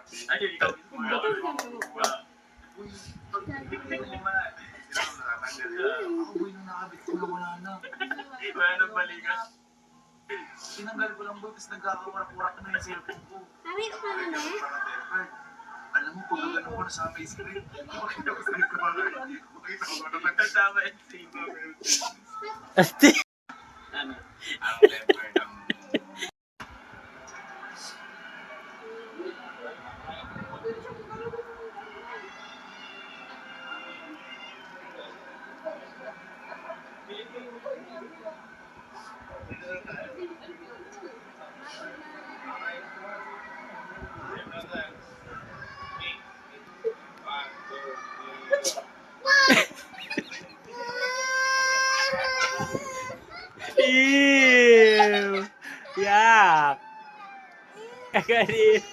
Ayun, ikaw mismo. Ako boy, nung nakabit ko na wala na. Wala nang balikan. Tinanggal ko lang boy, tapos nagkakawarak-warak na yung cellphone ko. Sabi ko pa na Alam mo, pag gano'n ko nasama yung screen, makita ko sa rin kumakain. Makita ko na nagkasama yung screen. Asti. Ano? Ang temper ng... Ew. Yak. Kadiri.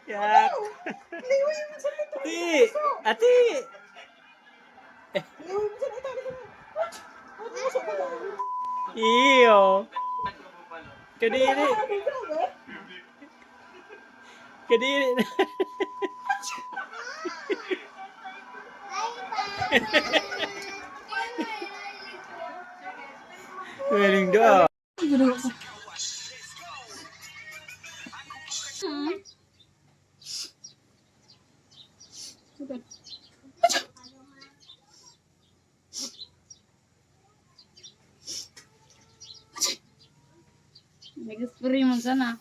Yak. Ati. Ati. Iyo. Kadiri. Kadiri. Galing daw. Nag-experiment sana.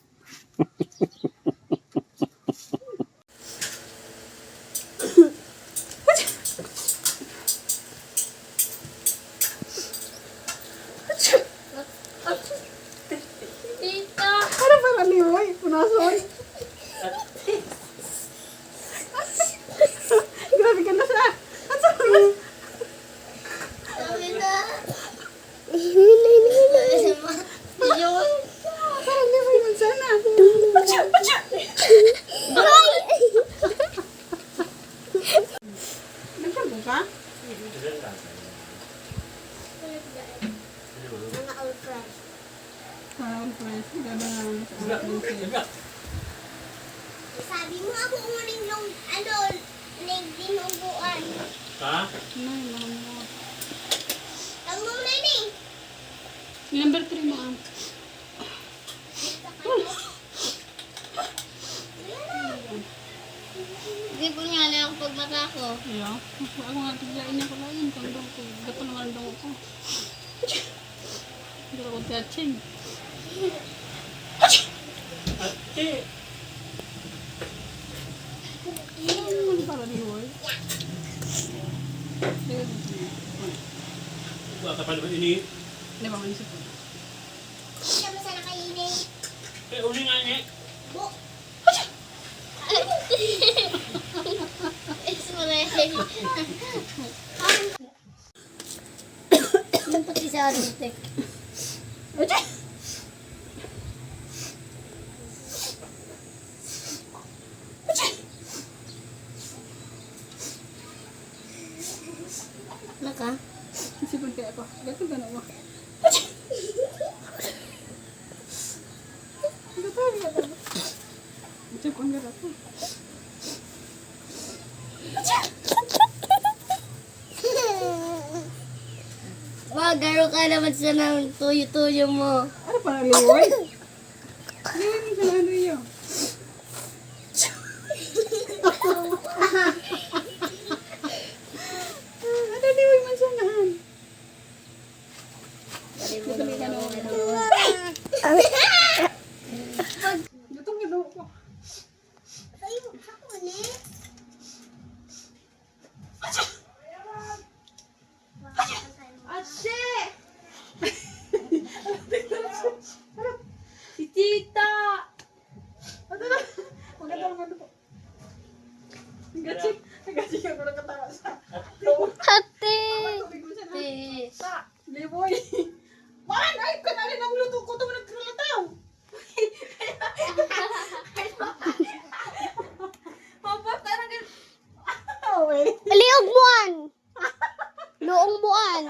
Tita! Ano ba nalihoy? Punasoy? Grabe ka na siya. Ang sarap. Sabi na! Parang lihoy man sana. Nagsampo ka? Mga old friends. Parang friends. Gano'n. Sabi mo ako uling yung dinuguan. Ha? Ang muna ni. Yung number 3 mo ang. Hindi po nga lang ako pagmata ko. Iyo. Ako nga tiglain niya ko lain. Kandong ko. Gato naman daw ako. Hindi ako touching. Ati. Ano para lihoy? Wala ka pa naman ini. Hindi ba manisip ko? Hindi mo sana kainin. Kaya uli nga niya. Bu. Ismulay. Yung pati sa Aritek. Naka? Isipin kaya ako. Gato gano'n mo. Gato. Ito ko ang garap ko. Magaro ka naman sa ng tuyo-tuyo mo. Ano para lihoy? Lihoy mo sa ano yun. Ano lihoy man sa nahan? Gatong gano'n ko. Si Tita! Ano na? Maganda naman ito. Nagachik ako nakatawa sa. Ate! Tubig mo siya na. Ate! Sa, liboy. Man, ay, kanalin ang luto ko ito mo nagkalataw. Mapata na din. Oh, wait. Liog buwan! Loong buwan!